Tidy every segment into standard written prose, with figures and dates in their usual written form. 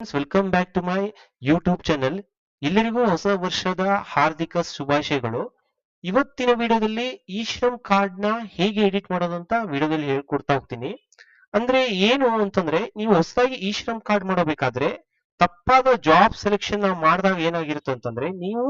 Welcome back to my YouTube channel. ಎಲ್ಲರಿಗೂ ಹೊಸ ವರ್ಷದ ಹಾರ್ದಿಕ ಶುಭಾಶಯಗಳು. ಇವತ್ತಿನ ವಿಡಿಯೋದಲ್ಲಿ ಇ ಶ್ರಮ್ ಕಾರ್ಡ್ ನ ಹೇಗೆ ಎಡಿಟ್ ಮಾಡೋದಂತ ವಿಡಿಯೋದಲ್ಲಿ ಹೇಳ್ಕೊಡ್ತಾ ಹೋಗ್ತೀನಿ. ಅಂದ್ರೆ ಏನು ಅಂತಂದ್ರೆ, ನೀವು ಹೊಸದಾಗಿ ಇ ಶ್ರಮ್ ಕಾರ್ಡ್ ಮಾಡಬೇಕಾದ್ರೆ ತಪ್ಪಾದ ಜಾಬ್ ಸೆಲೆಕ್ಷನ್ ಮಾಡಿದಾಗ ಏನಾಗಿರುತ್ತೆ ಅಂತಂದ್ರೆ, ನೀವು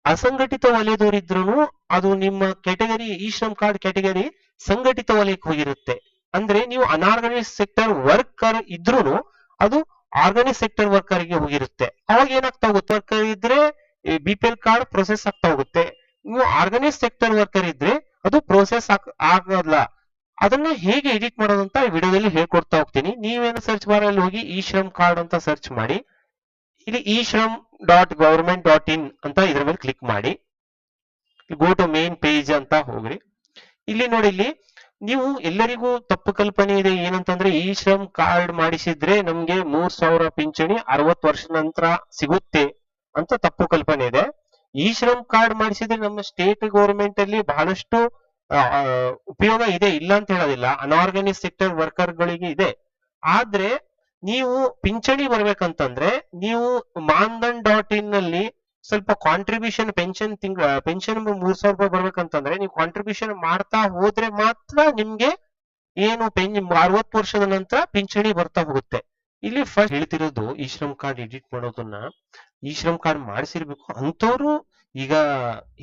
ಅಸಂಘಟಿತ ವಲಯದವರಿದ್ರು ಅದು ನಿಮ್ಮ category E Shram card category ಸಂಘಟಿತ ವಲಯಕ್ಕೆ ಹೋಗಿರುತ್ತೆ. ಅಂದ್ರೆ ನೀವು ಅನಾರ್ಗನೈಸ್ ಸೆಕ್ಟರ್ ವರ್ಕರ್ ಇದ್ರೂ ಅದು ಆರ್ಗನೈಸ್ ಸೆಕ್ಟರ್ ವರ್ಕರ್ ಗೆ ಹೋಗಿರುತ್ತೆ. ಅವಾಗ ಏನಾಗ್ತಾ ಹೋಗುತ್ತೆ, ವರ್ಕರ್ ಇದ್ರೆ BPL ಕಾರ್ಡ್ ಪ್ರೊಸೆಸ್ ಆಗ್ತಾ ಹೋಗುತ್ತೆ. ನೀವು ಆರ್ಗನೈಸ್ ಸೆಕ್ಟರ್ ವರ್ಕರ್ ಇದ್ರೆ ಅದು ಪ್ರೊಸೆಸ್ ಆಗಲ್ಲ. ಅದನ್ನ ಹೇಗೆ ಎಡಿಟ್ ಮಾಡೋದಂತ ಈ ವಿಡಿಯೋದಲ್ಲಿ ಹೇಳ್ಕೊಡ್ತಾ ಹೋಗ್ತೀನಿ. ನೀವೇನು ಸರ್ಚ್ ಬಾರ್ ಅಲ್ಲಿ ಹೋಗಿ ಇ ಶ್ರಮ್ ಕಾರ್ಡ್ ಅಂತ ಸರ್ಚ್ ಮಾಡಿ, ಇಲ್ಲಿ eShram.government.in ಅಂತ ಇದ್ರ ಮೇಲೆ ಕ್ಲಿಕ್ ಮಾಡಿ, ಗೋ ಟು ಮೇನ್ ಪೇಜ್ ಅಂತ ಹೋಗ್ರಿ. ಇಲ್ಲಿ ನೋಡಿ, ಇಲ್ಲಿ ನೀವು ಎಲ್ಲರಿಗೂ ತಪ್ಪು ಕಲ್ಪನೆ ಇದೆ ಏನಂತಂದ್ರೆ, ಇ ಶ್ರಮ್ ಕಾರ್ಡ್ ಮಾಡಿಸಿದ್ರೆ ನಮ್ಗೆ 3,000 ಪಿಂಚಣಿ 60 ವರ್ಷದ ನಂತರ ಸಿಗುತ್ತೆ ಅಂತ ತಪ್ಪು ಕಲ್ಪನೆ ಇದೆ. ಇ ಶ್ರಮ್ ಕಾರ್ಡ್ ಮಾಡಿಸಿದ್ರೆ ನಮ್ಮ ಸ್ಟೇಟ್ ಗೌರ್ಮೆಂಟ್ ಅಲ್ಲಿ ಬಹಳಷ್ಟು ಉಪಯೋಗ ಇದೆ, ಇಲ್ಲ ಅಂತ ಹೇಳೋದಿಲ್ಲ. ಅನಾರ್ಗನೈಸ್ ಸೆಕ್ಟರ್ ವರ್ಕರ್ ಗಳಿಗೆ ಇದೆ. ಆದ್ರೆ ನೀವು ಪಿಂಚಣಿ ಬರ್ಬೇಕಂತಂದ್ರೆ ನೀವು ಮಾನ್ಧನ್.in ನಲ್ಲಿ ಸ್ವಲ್ಪ ಕಾಂಟ್ರಿಬ್ಯೂಷನ್ ಪೆನ್ಷನ್ 3,000 ರೂಪಾಯಿ ಬರ್ಬೇಕಂತಂದ್ರೆ ನೀವು ಕಾಂಟ್ರಿಬ್ಯೂಷನ್ ಮಾಡ್ತಾ ಹೋದ್ರೆ ಮಾತ್ರ ನಿಮ್ಗೆ ಏನು 60 ವರ್ಷದ ನಂತರ ಪಿಂಚಣಿ ಬರ್ತಾ ಹೋಗುತ್ತೆ. ಇಲ್ಲಿ ಫಸ್ಟ್ ಹೇಳ್ತಿರೋದು, ಇ ಶ್ರಮ್ ಕಾರ್ಡ್ ಎಡಿಟ್ ಮಾಡೋದನ್ನ ಇ ಶ್ರಮ್ ಕಾರ್ಡ್ ಮಾಡಿಸಿರ್ಬೇಕು ಅಂತವ್ರು ಈಗ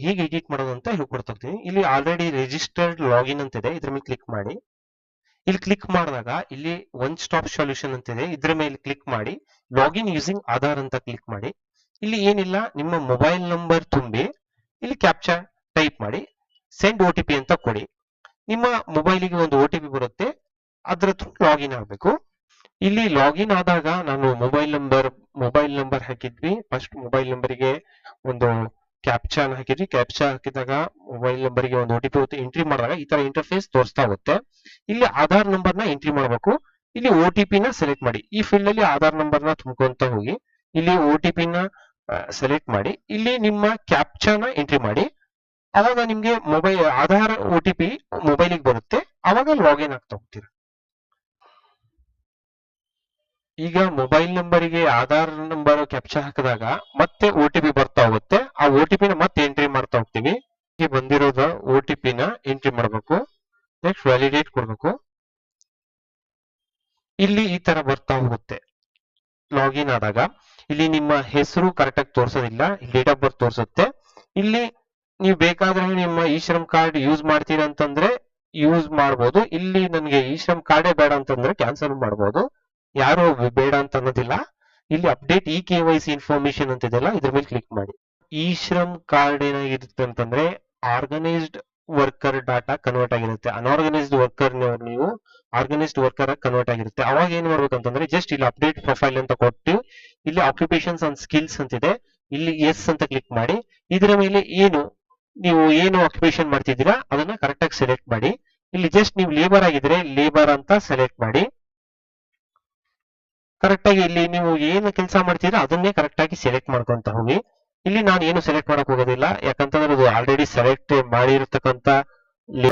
ಹೇಗೆ ಎಡಿಟ್ ಮಾಡೋದು ಅಂತ ಹೇಳ್ಕೊಡ್ತಾ ಹೋಗ್ತೀನಿ. ಇಲ್ಲಿ ಆಲ್ರೆಡಿ ರಿಜಿಸ್ಟರ್ಡ್ ಲಾಗಿನ್ ಅಂತಿದೆ, ಇದ್ರ ಮೇಲೆ ಕ್ಲಿಕ್ ಮಾಡಿ. ಇಲ್ಲಿ ಕ್ಲಿಕ್ ಮಾಡಿದಾಗ ಇಲ್ಲಿ ಒನ್ ಸ್ಟಾಪ್ ಸೊಲ್ಯೂಷನ್ ಅಂತಿದೆ, ಇದ್ರ ಮೇಲೆ ಕ್ಲಿಕ್ ಮಾಡಿ ಲಾಗಿನ್ ಯೂಸಿಂಗ್ ಆಧಾರ್ ಅಂತ ಕ್ಲಿಕ್ ಮಾಡಿ. ಇಲ್ಲಿ ಏನಿಲ್ಲ, ನಿಮ್ಮ ಮೊಬೈಲ್ ನಂಬರ್ ತುಂಬಿ ಇಲ್ಲಿ ಕ್ಯಾಪ್ಚಾ ಟೈಪ್ ಮಾಡಿ ಸೆಂಡ್ OTP ಅಂತ ಕೊಡಿ. ನಿಮ್ಮ ಮೊಬೈಲಿಗೆ ಒಂದು OTP ಬರುತ್ತೆ, ಅದ್ರ ಥ್ರೂ ಲಾಗಿನ್ ಆಗಬೇಕು. ಇಲ್ಲಿ ಲಾಗಿನ್ ಆದಾಗ ನಾನು ಮೊಬೈಲ್ ನಂಬರ್ ಹಾಕಿದ್ವಿ. ಫಸ್ಟ್ ಮೊಬೈಲ್ ನಂಬರ್ಗೆ ಒಂದು ಕ್ಯಾಪ್ಚಾ ಹಾಕಿದ್ವಿ. ಕ್ಯಾಪ್ಚಾ ಹಾಕಿದಾಗ ಮೊಬೈಲ್ ನಂಬರ್ಗೆ ಒಂದು OTP ಎಂಟ್ರಿ ಮಾಡಿದಾಗ ಈ ತರ ಇಂಟರ್ಫೇಸ್ ತೋರಿಸ್ತಾ ಹೋಗುತ್ತೆ. ಇಲ್ಲಿ ಆಧಾರ್ ನಂಬರ್ ನ ಎಂಟ್ರಿ ಮಾಡಬೇಕು. ಇಲ್ಲಿ OTP ನ ಸೆಲೆಕ್ಟ್ ಮಾಡಿ. ಈ ಫೀಲ್ಡ್ ಅಲ್ಲಿ ಆಧಾರ್ ನಂಬರ್ ನ ತುಂಬ್ಕೊಂತ ಹೋಗಿ ಇಲ್ಲಿ OTP ನ ಸೆಲೆಕ್ಟ್ ಮಾಡಿ, ಇಲ್ಲಿ ನಿಮ್ಮ ಕ್ಯಾಪ್ಚಾನ ಎಂಟ್ರಿ ಮಾಡಿ. ಅವಾಗ ನಿಮ್ಗೆ ಆಧಾರ್ OTP ಮೊಬೈಲಿಗೆ ಬರುತ್ತೆ, ಅವಾಗ ಲಾಗಿನ್ ಆಗ್ತಾ ಹೋಗ್ತೀರಾ. ಈಗ ಮೊಬೈಲ್ ನಂಬರಿಗೆ ಆಧಾರ್ ನಂಬರ್ ಕ್ಯಾಪ್ಚಾ ಹಾಕಿದಾಗ ಮತ್ತೆ OTP ಬರ್ತಾ ಹೋಗುತ್ತೆ. ಆ OTP ನ ಮತ್ತೆ ಎಂಟ್ರಿ ಮಾಡ್ತಾ ಹೋಗ್ತೀವಿ. ಈಗ ಬಂದಿರೋದ OTP ನ ಎಂಟ್ರಿ ಮಾಡಬೇಕು. ನೆಕ್ಸ್ಟ್ ವ್ಯಾಲಿಡೇಟ್ ಕೊಡ್ಬೇಕು. ಇಲ್ಲಿ ಈ ತರ ಬರ್ತಾ ಹೋಗುತ್ತೆ. ಲಾಗಿನ್ ಆದಾಗ ಇಲ್ಲಿ ನಿಮ್ಮ ಹೆಸರು ಕರೆಕ್ಟ್ ಆಗಿ ತೋರಿಸೋದಿಲ್ಲ, ಡೇಟ್ ಆಫ್ ಬರ್ತ್ ತೋರಿಸುತ್ತೆ. ಇಲ್ಲಿ ನೀವು ಬೇಕಾದ್ರೆ ನಿಮ್ಮ ಇ ಶ್ರಮ್ ಕಾರ್ಡ್ ಯೂಸ್ ಮಾಡ್ತೀರಾ ಅಂತಂದ್ರೆ ಯೂಸ್ ಮಾಡಬಹುದು. ಇಲ್ಲಿ ನನಗೆ ಇ ಶ್ರಮ್ ಕಾರ್ಡೇ ಬೇಡ ಅಂತಂದ್ರೆ ಕ್ಯಾನ್ಸಲ್ ಮಾಡಬಹುದು. ಯಾರು ಬೇಡ ಅಂತ ಅನ್ನೋದಿಲ್ಲ. ಇಲ್ಲಿ ಅಪ್ಡೇಟ್ KYC ಇನ್ಫಾರ್ಮೇಶನ್ ಅಂತಿದೆಲ್ಲ, ಇದ್ರ ಮೇಲೆ ಕ್ಲಿಕ್ ಮಾಡಿ. ಇ ಶ್ರಮ್ ಕಾರ್ಡ್ ಏನಾಗಿರುತ್ತೆ ಅಂತಂದ್ರೆ ಆರ್ಗನೈಸ್ಡ್ ವರ್ಕರ್ ಡಾಟಾ ಕನ್ವರ್ಟ್ ಆಗಿರುತ್ತೆ. ಅನ್ಆರ್ಗನೈಸ್ಡ್ ವರ್ಕರ್ ನೀವು ಆರ್ಗನೈಸ್ಡ್ ವರ್ಕರ್ ಕನ್ವರ್ಟ್ ಆಗಿರುತ್ತೆ. ಅವಾಗ ಏನ್ ಮಾಡ್ಬೇಕಂತಂದ್ರೆ ಜಸ್ಟ್ ಇಲ್ಲಿ ಅಪ್ಡೇಟ್ ಪ್ರೊಫೈಲ್ ಅಂತ ಕೊಟ್ಟು ಇಲ್ಲಿ ಆಕ್ಯುಪೇಷನ್ಸ್ ಅಂಡ್ ಸ್ಕಿಲ್ಸ್ ಅಂತಿದೆ, ಇಲ್ಲಿ ಎಸ್ ಅಂತ ಕ್ಲಿಕ್ ಮಾಡಿ. ಇದರ ಮೇಲೆ ನೀವು ಏನು ಆಕ್ಯುಪೇಷನ್ ಮಾಡ್ತಿದ್ದೀರಾ ಅದನ್ನ ಕರೆಕ್ಟ್ ಆಗಿ ಸೆಲೆಕ್ಟ್ ಮಾಡಿ. ಇಲ್ಲಿ ಜಸ್ಟ್ ನೀವು ಲೇಬರ್ ಆಗಿದ್ರೆ ಲೇಬರ್ ಅಂತ ಸೆಲೆಕ್ಟ್ ಮಾಡಿ. ಕರೆಕ್ಟ್ ಆಗಿ ಇಲ್ಲಿ ನೀವು ಏನು ಕೆಲಸ ಮಾಡ್ತೀರಾ ಅದನ್ನೇ ಕರೆಕ್ಟ್ ಆಗಿ ಸೆಲೆಕ್ಟ್ ಮಾಡ್ಕೊಂತ ಹೋಗಿ. ಇಲ್ಲಿ ನಾನು ಏನು ಸೆಲೆಕ್ಟ್ ಮಾಡಕ್ ಹೋಗೋದಿಲ್ಲ, ಯಾಕಂತಂದ್ರೆ ಅದು ಆಲ್ರೆಡಿ ಸೆಲೆಕ್ಟ್ ಮಾಡಿರ್ತಕ್ಕಂತ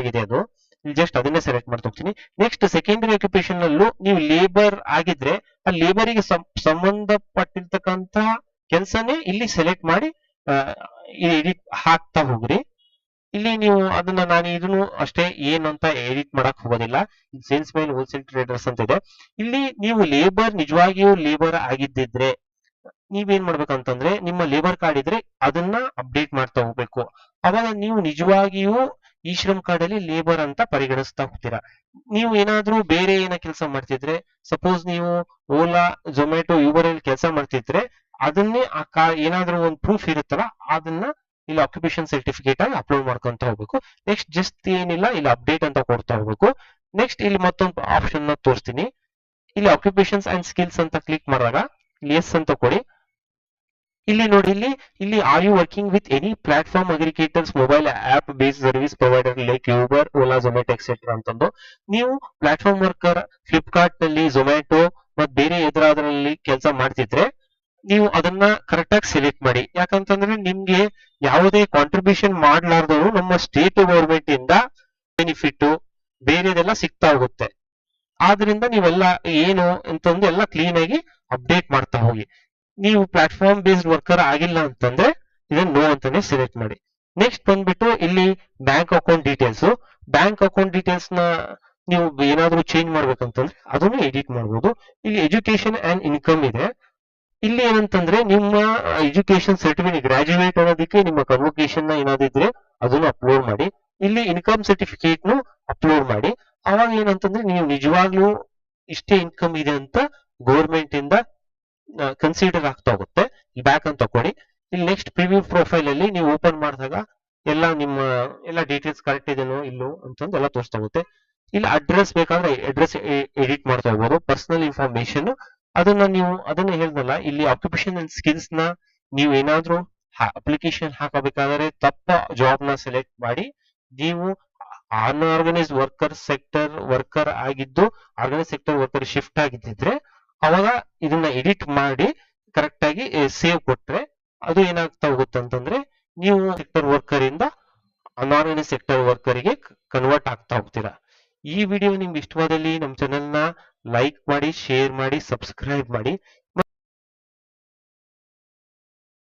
ಇದೆ ಅದು. ಇಲ್ಲಿ ಜಸ್ಟ್ ಅದನ್ನೇ ಸೆಲೆಕ್ಟ್ ಮಾಡ್ತಾ ಹೋಗ್ತೀನಿ. ನೆಕ್ಸ್ಟ್ ಸೆಕೆಂಡರಿ ಆಕ್ಯುಪೇಷನ್ ನಲ್ಲೂ ನೀವು ಲೇಬರ್ ಆಗಿದ್ರೆ ಆ ಲೇಬರಿಗೆ ಸಂಬಂಧಪಟ್ಟಿರ್ತಕ್ಕಂತ ಕೆಲಸನೇ ಇಲ್ಲಿ ಸೆಲೆಕ್ಟ್ ಮಾಡಿ ಎಡಿಟ್ ಹಾಕ್ತಾ ಹೋಗ್ರಿ. ಇಲ್ಲಿ ನೀವು ಅದನ್ನ ನಾನು ಇದನ್ನು ಅಷ್ಟೇ ಏನು ಅಂತ ಎಡಿಟ್ ಮಾಡಕ್ ಹೋಗೋದಿಲ್ಲ. ಸೇಲ್ಸ್ ಮ್ಯಾನ್ ಹೋಲ್ಸೇಲ್ ಟ್ರೇಡರ್ಸ್ ಅಂತ ಇದೆ. ಇಲ್ಲಿ ನೀವು ನಿಜವಾಗಿಯೂ ಲೇಬರ್ ಆಗಿದ್ದಿದ್ರೆ ನೀವೇನ್ ಮಾಡ್ಬೇಕಂತಂದ್ರೆ ನಿಮ್ಮ ಲೇಬರ್ ಕಾರ್ಡ್ ಇದ್ರೆ ಅದನ್ನ ಅಪ್ಡೇಟ್ ಮಾಡ್ತಾ ಹೋಗ್ಬೇಕು. ಅವಾಗ ನೀವು ನಿಜವಾಗಿಯೂ ಇ ಶ್ರಮ್ ಕಾರ್ಡ್ ಅಲ್ಲಿ ಲೇಬರ್ ಅಂತ ಪರಿಗಣಿಸ್ತಾ ಹೋಗ್ತೀರಾ. ನೀವು ಏನಾದ್ರೂ ಬೇರೆ ಕೆಲಸ ಮಾಡ್ತಿದ್ರೆ, ಸಪೋಸ್ ನೀವು ಓಲಾ, ಝೊಮ್ಯಾಟೊ, ಯೂಬರ್ ಅಲ್ಲಿ ಕೆಲಸ ಮಾಡ್ತಿದ್ರೆ ಅದನ್ನೇ ಏನಾದ್ರೂ ಒಂದು ಪ್ರೂಫ್ ಇರುತ್ತಲ್ಲ ಅದನ್ನ ಇಲ್ಲಿ ಆಕ್ಯುಪೇಷನ್ ಸರ್ಟಿಫಿಕೇಟ್ ಆಗಿ ಅಪ್ಲೋಡ್ ಮಾಡ್ಕೊಂತ ಹೋಗ್ಬೇಕು. ನೆಕ್ಸ್ಟ್ ಜಸ್ಟ್ ಏನಿಲ್ಲ, ಇಲ್ಲಿ ಅಪ್ಡೇಟ್ ಅಂತ ಕೊಡ್ತಾ ಹೋಗ್ಬೇಕು. ನೆಕ್ಸ್ಟ್ ಇಲ್ಲಿ ಮತ್ತೊಂದು ಆಪ್ಷನ್ ನ ತೋರಿಸ್ತೀನಿ. ಇಲ್ಲಿ ಆಕ್ಯುಪೇಷನ್ಸ್ ಅಂಡ್ ಸ್ಕಿಲ್ಸ್ ಅಂತ ಕ್ಲಿಕ್ ಮಾಡಿದಾಗ ಎಸ್ ಅಂತ ಕೊಡಿ. ಇಲ್ಲಿ ನೋಡಿ, ಇಲ್ಲಿ are you working with any platform aggregators mobile app based service provider like Uber, Ola, Zomato etcetera ಅಂತಂದು ನೀವು ಪ್ಲಾಟ್ಫಾರ್ಮ್ ವರ್ಕರ್ ಫ್ಲಿಪ್ಕಾರ್ಟ್ ನಲ್ಲಿ, ಝೊಮ್ಯಾಟೊ ಮತ್ತು ಬೇರೆ ಎದುರಾದ್ರಲ್ಲಿ ಕೆಲಸ ಮಾಡ್ತಿದ್ರೆ ನೀವು ಅದನ್ನ ಕರೆಕ್ಟ್ ಆಗಿ ಸೆಲೆಕ್ಟ್ ಮಾಡಿ. ಯಾಕಂತಂದ್ರೆ ನಿಮ್ಗೆ ಯಾವುದೇ ಕಾಂಟ್ರಿಬ್ಯೂಷನ್ ಮಾಡ್ಲಾರ್ದವರು ನಮ್ಮ ಸ್ಟೇಟ್ ಗವರ್ಮೆಂಟ್ ಇಂದ ಬೆನಿಫಿಟ್ ಬೇರೆದೆಲ್ಲ ಸಿಗ್ತಾ ಹೋಗುತ್ತೆ. ಆದ್ರಿಂದ ನೀವೆಲ್ಲ ಏನು ಅಂತಂದು ಎಲ್ಲ ಕ್ಲೀನ್ ಆಗಿ ಅಪ್ಡೇಟ್ ಮಾಡ್ತಾ ಹೋಗಿ. ನೀವು ಪ್ಲಾಟ್ಫಾರ್ಮ್ ಬೇಸ್ಡ್ ವರ್ಕರ್ ಆಗಿಲ್ಲ ಅಂತಂದ್ರೆ ಇದನ್ನ ನೋ ಅಂತಾನೆ ಸೆಲೆಕ್ಟ್ ಮಾಡಿ. ನೆಕ್ಸ್ಟ್ ಬಂದ್ಬಿಟ್ಟು ಇಲ್ಲಿ bank account details. Bank account details ನ ನೀವು ಏನಾದ್ರೂ ಚೇಂಜ್ ಮಾಡ್ಬೇಕಂತಂದ್ರೆ ಅದನ್ನು ಎಡಿಟ್ ಮಾಡಬಹುದು. ಇಲ್ಲಿ ಎಜುಕೇಶನ್ ಅಂಡ್ ಇನ್ಕಮ್ ಇದೆ. ಇಲ್ಲಿ ಏನಂತಂದ್ರೆ ನಿಮ್ಮ ಎಜುಕೇಶನ್ ಸರ್ಟಿಫಿಕೇಟ್ ಗ್ರಾಜುಯೇಟ್ ಅನ್ನೋದಕ್ಕೆ ನಿಮ್ಮ ಕನ್ವೊಕೇಶನ್ ಏನಾದಿದ್ರೆ ಅದನ್ನು ಅಪ್ಲೋಡ್ ಮಾಡಿ. ಇಲ್ಲಿ ಇನ್ಕಮ್ ಸರ್ಟಿಫಿಕೇಟ್ ನು ಅಪ್ಲೋಡ್ ಮಾಡಿ. ಅವಾಗ ಏನಂತಂದ್ರೆ ನೀವು ನಿಜವಾಗ್ಲೂ ಇಷ್ಟೇ ಇನ್ಕಮ್ ಇದೆ ಅಂತ ಗೌರ್ಮೆಂಟ್ ಇಂದ ಕನ್ಸಿಡರ್ ಆಗ್ತಾ ಹೋಗುತ್ತೆ. ಬ್ಯಾಕ್ ಅಂತ ತಕೊಳ್ಳಿ. ಇಲ್ಲಿ ನೆಕ್ಸ್ಟ್ ಪ್ರಿವ್ಯೂ ಪ್ರೊಫೈಲ್ ಅಲ್ಲಿ ನೀವು ಓಪನ್ ಮಾಡಿದಾಗ ಎಲ್ಲ ನಿಮ್ಮ ಎಲ್ಲ ಡೀಟೇಲ್ಸ್ ಕರೆಕ್ಟ್ ಇದೆನೋ ಇಲ್ಲೋ ಅಂತಂದು ಎಲ್ಲ ತೋರಿಸ್ತಾ ಹೋಗುತ್ತೆ. ಇಲ್ಲಿ ಅಡ್ರೆಸ್ ಬೇಕಾದ್ರೆ ಅಡ್ರೆಸ್ ಎಡಿಟ್ ಮಾಡ್ತಾ ಹೋಗ್ಬೋದು. ಪರ್ಸನಲ್ ಇನ್ಫಾರ್ಮೇಶನ್ ಅದನ್ನ ಹೇಳ್ದಲ್ಲ, ಇಲ್ಲಿ ಆಕ್ಯುಪೇಷನ್ ಅಂಡ್ ಸ್ಕಿಲ್ಸ್ ನ ನೀವು ಏನಾದ್ರೂ ಅಪ್ಲಿಕೇಶನ್ ಹಾಕಬೇಕಾದ್ರೆ ತಪ್ಪ ಜಾಬ್ ನ ಸೆಲೆಕ್ಟ್ ಮಾಡಿ ನೀವು ಅನ್ಆರ್ಗನೈಸ್ ವರ್ಕರ್ ಸೆಕ್ಟರ್ ವರ್ಕರ್ ಆಗಿದ್ದು ಆರ್ಗನೈಸ್ ಸೆಕ್ಟರ್ ವರ್ಕರ್ ಶಿಫ್ಟ್ ಆಗಿದ್ದಿದ್ರೆ ಅವಾಗ ಇದನ್ನ ಎಡಿಟ್ ಮಾಡಿ ಕರೆಕ್ಟ್ ಆಗಿ ಸೇವ್ ಕೊಟ್ರೆ ಅದು ಏನಾಗ್ತಾ ಹೋಗುತ್ತೆ ಅಂತಂದ್ರೆ ನೀವು ಸೆಕ್ಟರ್ ವರ್ಕರ್ ಇಂದ ಅನ್ಆರ್ಗನೈಸ್ ಸೆಕ್ಟರ್ ವರ್ಕರ್ ಗೆ ಕನ್ವರ್ಟ್ ಆಗ್ತಾ ಹೋಗ್ತೀರಾ. ಈ ವಿಡಿಯೋ ನಿಮ್ಗೆ ಇಷ್ಟವಾದಲ್ಲಿ ನಮ್ಮ ಚಾನೆಲ್ ನ ಲೈಕ್ ಮಾಡಿ, ಶೇರ್ ಮಾಡಿ, ಸಬ್ಸ್ಕ್ರೈಬ್ ಮಾಡಿ.